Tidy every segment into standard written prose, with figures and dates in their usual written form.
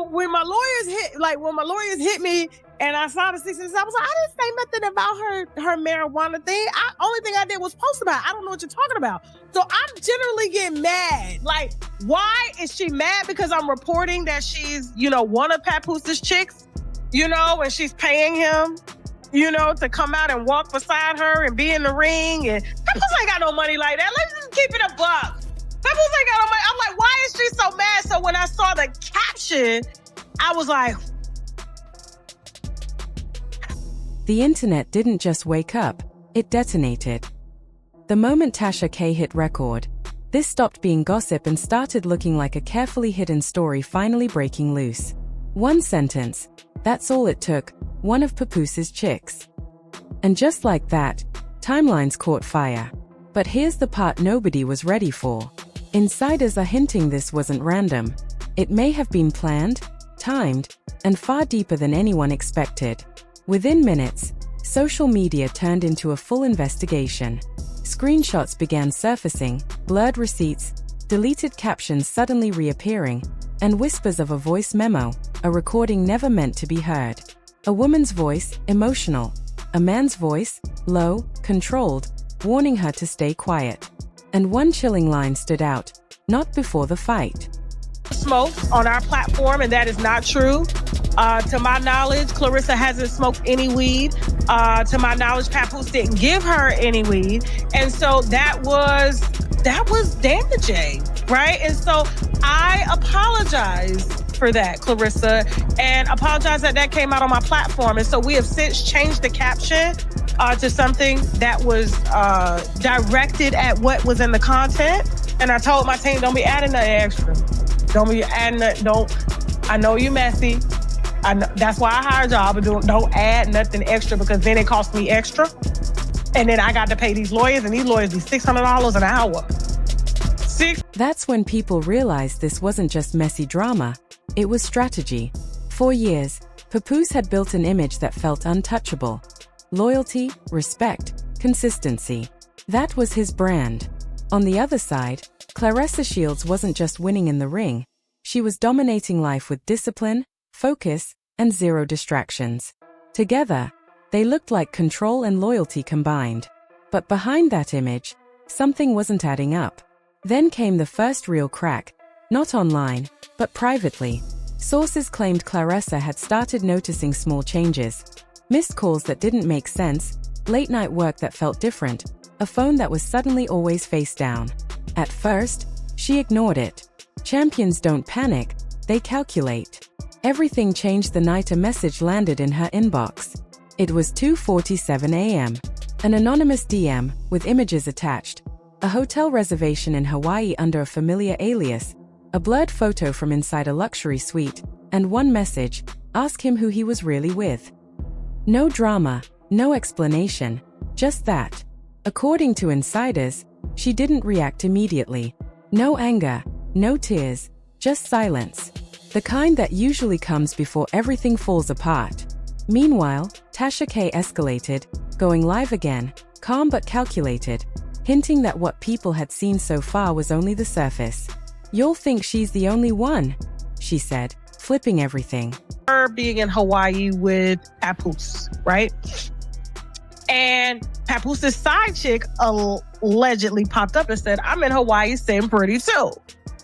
when my lawyers hit me and I saw the 66, I was like, I didn't say nothing about her marijuana thing. Only thing I did was post about it. I don't know what you're talking about. So I'm generally getting mad. Like, why is she mad? Because I'm reporting that she's, one of Papoose's chicks, and she's paying him, to come out and walk beside her and be in the ring. And Papoose ain't got no money like that. Let's just keep it a buck. Papoose ain't got no money. I'm like, why is she so mad? So when I saw the caption, I was like... The internet didn't just wake up, it detonated. The moment Tasha K hit record, this stopped being gossip and started looking like a carefully hidden story finally breaking loose. One sentence, that's all it took, one of Papoose's chicks. And just like that, timelines caught fire. But here's the part nobody was ready for. Insiders are hinting this wasn't random. It may have been planned, timed, and far deeper than anyone expected. Within minutes, social media turned into a full investigation. Screenshots began surfacing, blurred receipts, deleted captions suddenly reappearing, and whispers of a voice memo, a recording never meant to be heard. A woman's voice, emotional. A man's voice, low, controlled, warning her to stay quiet. And one chilling line stood out, not before the fight. Smoke on our platform, and that is not true. To my knowledge, Claressa hasn't smoked any weed. To my knowledge, Papoose didn't give her any weed. And so that was damaging, right? And so I apologize for that, Claressa, and apologize that came out on my platform. And so we have since changed the caption to something that was directed at what was in the content. And I told my team, don't be adding nothing extra. Don't be adding nothing. I know you messy. That's why I hired y'all, but don't add nothing extra, because then it costs me extra. And then I got to pay these lawyers, and these lawyers be $600 an hour. That's when people realized this wasn't just messy drama, it was strategy. For years, Papoose had built an image that felt untouchable. Loyalty, respect, consistency. That was his brand. On the other side, Claressa Shields wasn't just winning in the ring, she was dominating life with discipline, focus, and zero distractions. Together, they looked like control and loyalty combined. But behind that image, something wasn't adding up. Then came the first real crack, not online, but privately. Sources claimed Claressa had started noticing small changes. Missed calls that didn't make sense, late-night work that felt different, a phone that was suddenly always face down. At first, she ignored it. Champions don't panic, they calculate. Everything changed the night a message landed in her inbox. It was 2:47 a.m. An anonymous DM, with images attached. A hotel reservation in Hawaii under a familiar alias. A blurred photo from inside a luxury suite. And one message, ask him who he was really with. No drama, no explanation, just that. According to insiders, she didn't react immediately. No anger, no tears, just silence. The kind that usually comes before everything falls apart. Meanwhile, Tasha K escalated, going live again, calm but calculated, hinting that what people had seen so far was only the surface. You'll think she's the only one, she said, flipping everything. Her being in Hawaii with Papoose, right? And Papoose's side chick allegedly popped up and said, I'm in Hawaii sitting pretty too.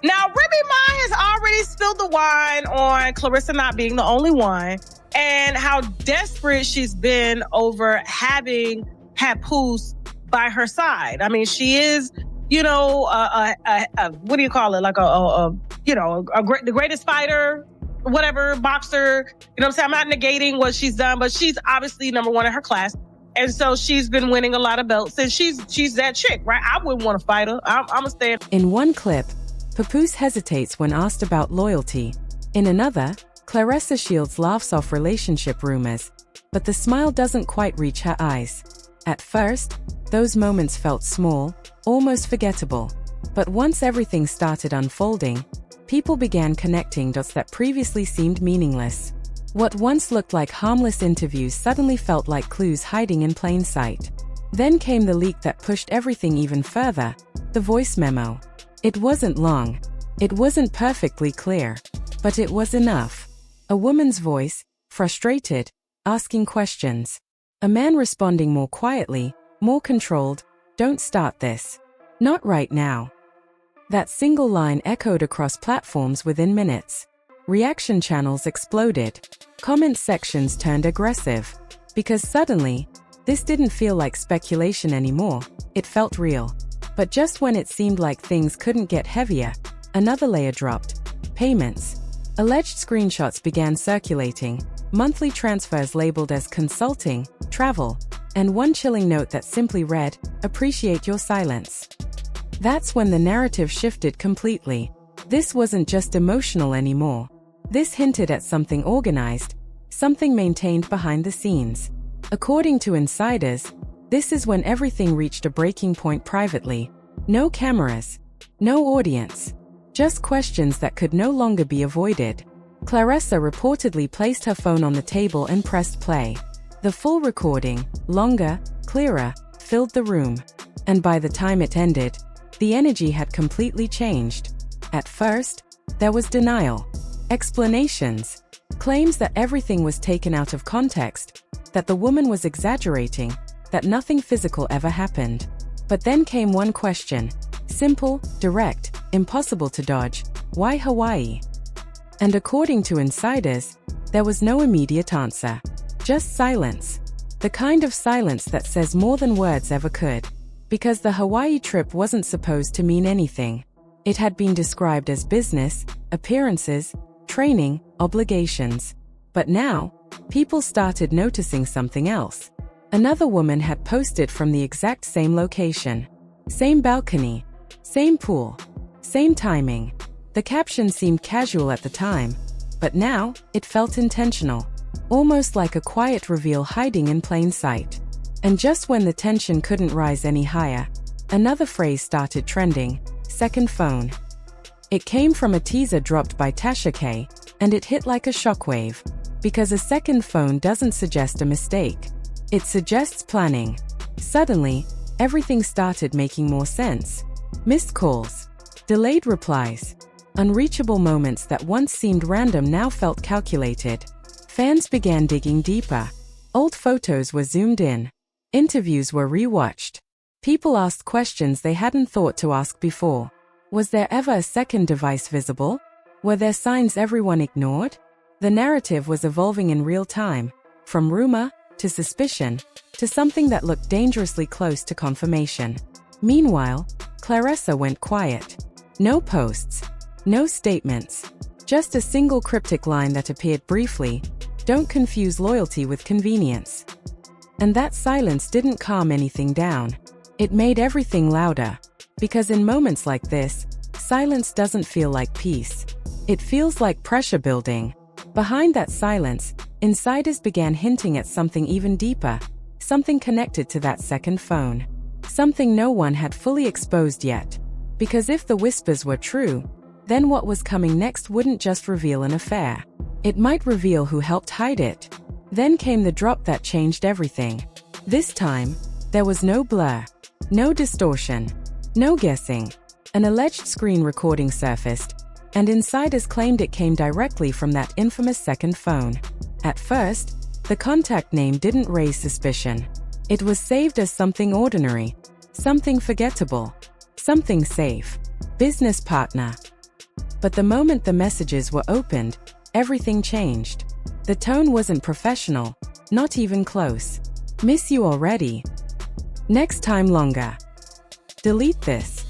Now, Remy Ma has already spilled the wine on Claressa not being the only one and how desperate she's been over having Papoose by her side. I mean, she is, what do you call it? Like the greatest fighter, whatever, boxer. You know what I'm saying? I'm not negating what she's done, but she's obviously number one in her class. And so she's been winning a lot of belts, and she's that chick, right? I wouldn't want to fight her. I'm going to stand. In one clip, Papoose hesitates when asked about loyalty. In another, Claressa Shields laughs off relationship rumors, but the smile doesn't quite reach her eyes. At first, those moments felt small, almost forgettable. But once everything started unfolding, people began connecting dots that previously seemed meaningless. What once looked like harmless interviews suddenly felt like clues hiding in plain sight. Then came the leak that pushed everything even further, the voice memo. It wasn't long. It wasn't perfectly clear. But it was enough. A woman's voice, frustrated, asking questions. A man responding more quietly, more controlled, "Don't start this. Not right now." That single line echoed across platforms within minutes. Reaction channels exploded. Comment sections turned aggressive. Because suddenly, this didn't feel like speculation anymore, it felt real. But just when it seemed like things couldn't get heavier, another layer dropped. Payments. Alleged screenshots began circulating, monthly transfers labeled as consulting, travel, and one chilling note that simply read, "Appreciate your silence." That's when the narrative shifted completely. This wasn't just emotional anymore. This hinted at something organized, something maintained behind the scenes. According to insiders, this is when everything reached a breaking point privately. No cameras, no audience, just questions that could no longer be avoided. Claressa reportedly placed her phone on the table and pressed play. The full recording, longer, clearer, filled the room. And by the time it ended, the energy had completely changed. At first, there was denial, explanations, claims that everything was taken out of context, that the woman was exaggerating, that nothing physical ever happened. But then came one question, simple, direct, impossible to dodge: why Hawaii? And according to insiders, there was no immediate answer. Just silence. The kind of silence that says more than words ever could. Because the Hawaii trip wasn't supposed to mean anything. It had been described as business, appearances, training, obligations. But now, people started noticing something else. Another woman had posted from the exact same location. Same balcony. Same pool. Same timing. The caption seemed casual at the time, but now, it felt intentional. Almost like a quiet reveal hiding in plain sight. And just when the tension couldn't rise any higher, another phrase started trending: second phone. It came from a teaser dropped by Tasha K, and it hit like a shockwave. Because a second phone doesn't suggest a mistake. It suggests planning. Suddenly, everything started making more sense. Missed calls. Delayed replies. Unreachable moments that once seemed random now felt calculated. Fans began digging deeper. Old photos were zoomed in. Interviews were rewatched. People asked questions they hadn't thought to ask before. Was there ever a second device visible? Were there signs everyone ignored? The narrative was evolving in real time, from rumor, to suspicion, to something that looked dangerously close to confirmation. Meanwhile, Claressa went quiet. No posts. No statements. Just a single cryptic line that appeared briefly: "Don't confuse loyalty with convenience." And that silence didn't calm anything down. It made everything louder. Because in moments like this, silence doesn't feel like peace. It feels like pressure building. Behind that silence, insiders began hinting at something even deeper. Something connected to that second phone. Something no one had fully exposed yet. Because if the whispers were true, then what was coming next wouldn't just reveal an affair. It might reveal who helped hide it. Then came the drop that changed everything. This time, there was no blur, no distortion, no guessing. An alleged screen recording surfaced, and insiders claimed it came directly from that infamous second phone. At first, the contact name didn't raise suspicion. It was saved as something ordinary, something forgettable, something safe. Business partner. But the moment the messages were opened, everything changed. The tone wasn't professional, not even close. Miss you already. Next time longer. Delete this.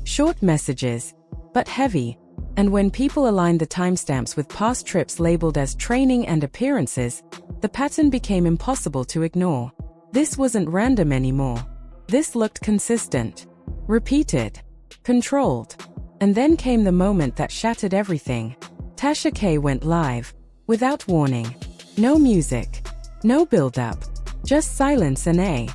Short messages, but heavy. And when people aligned the timestamps with past trips labeled as training and appearances, the pattern became impossible to ignore. This wasn't random anymore. This looked consistent, repeated, controlled. And then came the moment that shattered everything. Tasha K went live, without warning. No music, no build-up, just silence and a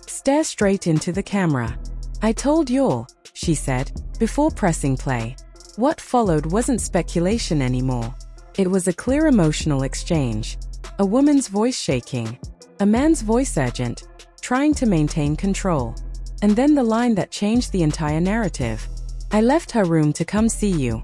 stare straight into the camera. "I told y'all," she said, before pressing play. What followed wasn't speculation anymore. It was a clear emotional exchange. A woman's voice shaking, a man's voice urgent, trying to maintain control. And then the line that changed the entire narrative. "I left her room to come see you."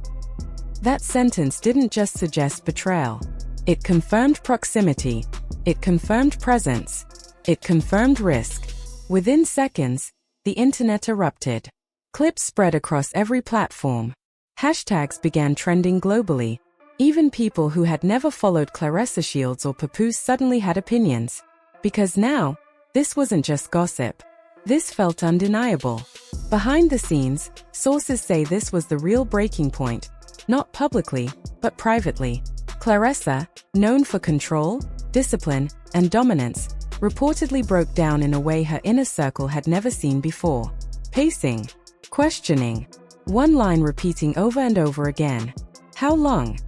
That sentence didn't just suggest betrayal. It confirmed proximity. It confirmed presence. It confirmed risk. Within seconds, the internet erupted. Clips spread across every platform. Hashtags began trending globally. Even people who had never followed Claressa Shields or Papoose suddenly had opinions. Because now, this wasn't just gossip. This felt undeniable. Behind the scenes, sources say this was the real breaking point. Not publicly, but privately. Claressa, known for control, discipline, and dominance, reportedly broke down in a way her inner circle had never seen before. Pacing. Questioning. One line repeating over and over again. How long?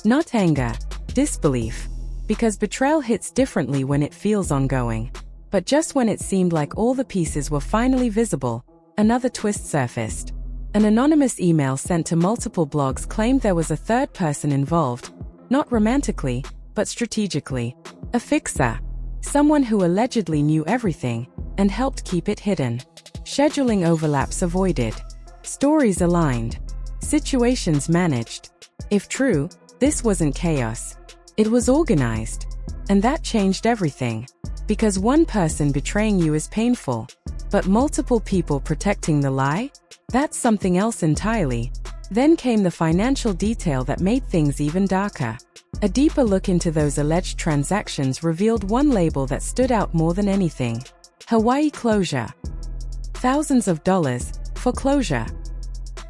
Not anger. Disbelief. Because betrayal hits differently when it feels ongoing. But just when it seemed like all the pieces were finally visible, another twist surfaced. An anonymous email sent to multiple blogs claimed there was a third person involved, not romantically, but strategically. A fixer. Someone who allegedly knew everything and helped keep it hidden. Scheduling overlaps avoided. Stories aligned. Situations managed. If true, this wasn't chaos. It was organized. And that changed everything. Because one person betraying you is painful, but multiple people protecting the lie? That's something else entirely. Then came the financial detail that made things even darker. A deeper look into those alleged transactions revealed one label that stood out more than anything. Hawaii closure. Thousands of dollars for closure.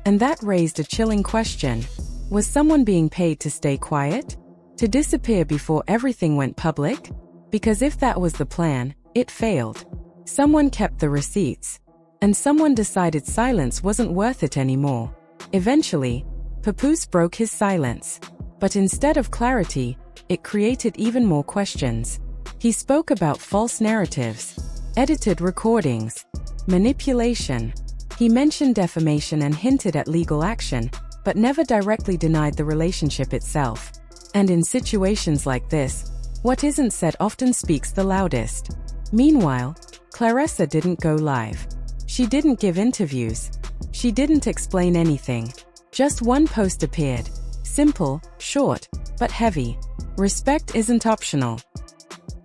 And that raised a chilling question. Was someone being paid to stay quiet? To disappear before everything went public? Because if that was the plan, it failed. Someone kept the receipts. And someone decided silence wasn't worth it anymore. Eventually, Papoose broke his silence. But instead of clarity, it created even more questions. He spoke about false narratives, edited recordings, manipulation. He mentioned defamation and hinted at legal action, but never directly denied the relationship itself. And in situations like this, what isn't said often speaks the loudest. Meanwhile, Claressa didn't go live. She didn't give interviews. She didn't explain anything. Just one post appeared. Simple, short, but heavy. Respect isn't optional.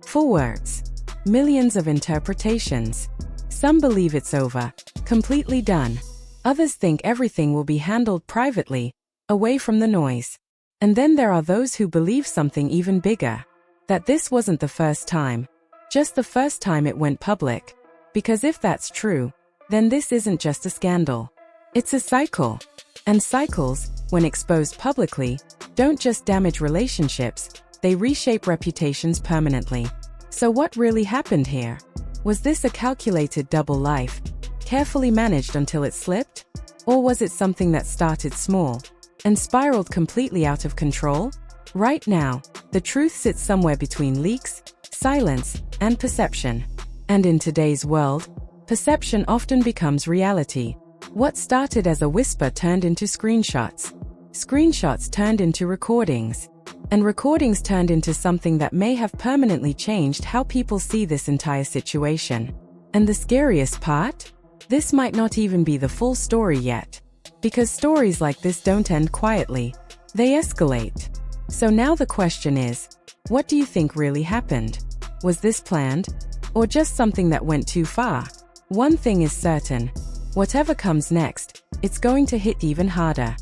4 words. Millions of interpretations. Some believe it's over, completely done. Others think everything will be handled privately, away from the noise. And then there are those who believe something even bigger. That this wasn't the first time. Just the first time it went public. Because if that's true, then this isn't just a scandal. It's a cycle. And cycles, when exposed publicly, don't just damage relationships, they reshape reputations permanently. So what really happened here? Was this a calculated double life, carefully managed until it slipped? Or was it something that started small and spiraled completely out of control? Right now, the truth sits somewhere between leaks, silence, and perception. And in today's world, perception often becomes reality. What started as a whisper turned into screenshots. Screenshots turned into recordings. And recordings turned into something that may have permanently changed how people see this entire situation. And the scariest part? This might not even be the full story yet. Because stories like this don't end quietly. They escalate. So now the question is, what do you think really happened? Was this planned? Or just something that went too far? One thing is certain. Whatever comes next, it's going to hit even harder.